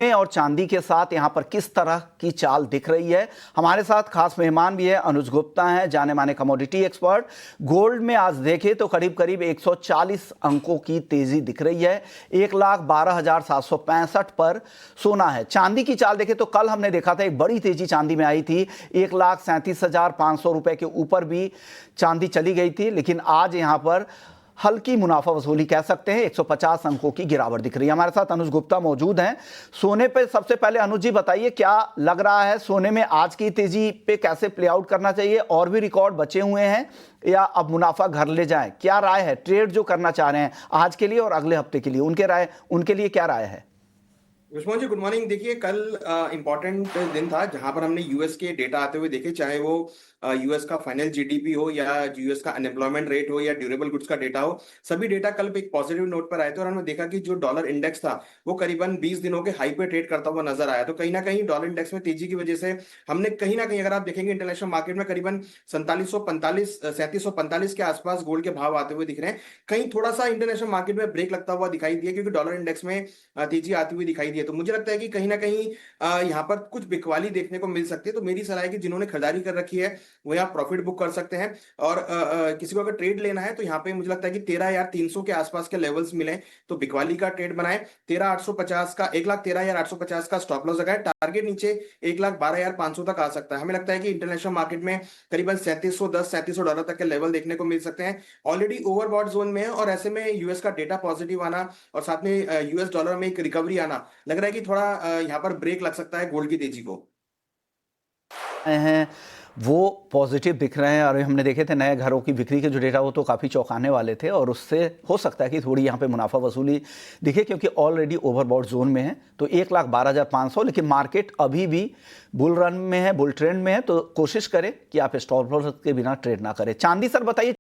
और चांदी के साथ यहां पर किस तरह की चाल दिख रही है। हमारे साथ खास मेहमान भी है, अनुज गुप्ता हैं, जाने माने कमोडिटी एक्सपर्ट। गोल्ड में आज देखें तो करीब करीब 140 अंकों की तेजी दिख रही है। 1,12,765 पर सोना है। चांदी की चाल देखें तो कल हमने देखा था एक बड़ी तेजी चांदी में आई थी, 1,37,500 रुपए के ऊपर भी चांदी चली गई थी, लेकिन आज यहां पर हल्की मुनाफा वसूली कह सकते हैं, 150 अंकों की गिरावट दिख रही है। हमारे साथ अनुज गुप्ता मौजूद हैं। सोने पे सबसे पहले अनुज जी बताइए, क्या लग रहा है सोने में आज की तेजी पे कैसे प्ले आउट करना चाहिए? और भी रिकॉर्ड बचे हुए हैं या अब मुनाफा घर ले जाएं? क्या राय है ट्रेड जो करना चाह रहे हैं आज के लिए और अगले हफ्ते के लिए, उनके लिए क्या राय है? Vishnu ji, good morning. देखिए, कल इंपॉर्टेंट दिन था जहां पर हमने यूएस के डेटा आते हुए देखे, चाहे वो यूएस का फाइनल जीडीपी हो या यूएस का अनएम्प्लॉयमेंट रेट हो या ड्यूरेबल गुड्स का डेटा हो। सभी डेटा कल एक पॉजिटिव नोट पर आए थे और हमने देखा कि जो डॉलर इंडेक्स था वो करीबन 20 दिनों के हाई पे ट्रेड करता हुआ नजर आया। तो कहीं ना कहीं डॉलर इंडेक्स में तेजी की वजह से हमने कहीं ना कहीं, अगर आप देखेंगे इंटरनेशनल मार्केट में करीबन 4745 के आसपास गोल्ड के भाव आते हुए दिख रहे हैं। कहीं थोड़ा सा इंटरनेशनल मार्केट में ब्रेक लगता हुआ दिखाई दिया क्योंकि डॉलर इंडेक्स में तेजी आती हुई दिखाई दी है। तो मुझे लगता है कि कहीं ना कहीं यहाँ पर कुछ बिकवाली देखने को मिल सकती है। तो मेरी सलाह है कि जिन्होंने खरीदारी कर रखी है वो यहाँ प्रॉफिट बुक कर सकते हैं। और किसी को अगर ट्रेड लेना है तो यहाँ पे मुझे लगता है कि 13,300 के आसपास के लेवल्स मिले तो बिकवाली का ट्रेड बनाए। 13,850 का, 1,13,850 का स्टॉप लॉस लगाए। टारगेट नीचे 1,12,500 तक आ सकता है। हमें लगता है कि इंटरनेशनल मार्केट में करीबन 3710 $3700 तक के लेवल देखने को मिल सकते हैं। ऑलरेडी ओवरबॉट जोन में है और ऐसे में यूएस का डेटा पॉजिटिव आना और साथ में यूएस डॉलर में एक रिकवरी आना, लग रहा है कि थोड़ा यहाँ पर ब्रेक लग सकता है गोल्ड की तेजी को। हैं वो पॉजिटिव दिख रहे हैं और हमने देखे थे नए घरों की बिक्री के जो डेटा वो तो काफ़ी चौंकाने वाले थे और उससे हो सकता है कि थोड़ी यहाँ पे मुनाफा वसूली दिखे क्योंकि ऑलरेडी ओवरबॉट जोन में है। तो 1,12,500, लेकिन मार्केट अभी भी बुल रन में है, बुल ट्रेंड में है। तो कोशिश करें कि आप स्टॉप लॉस के बिना ट्रेड ना करें। चांदी सर बताइए।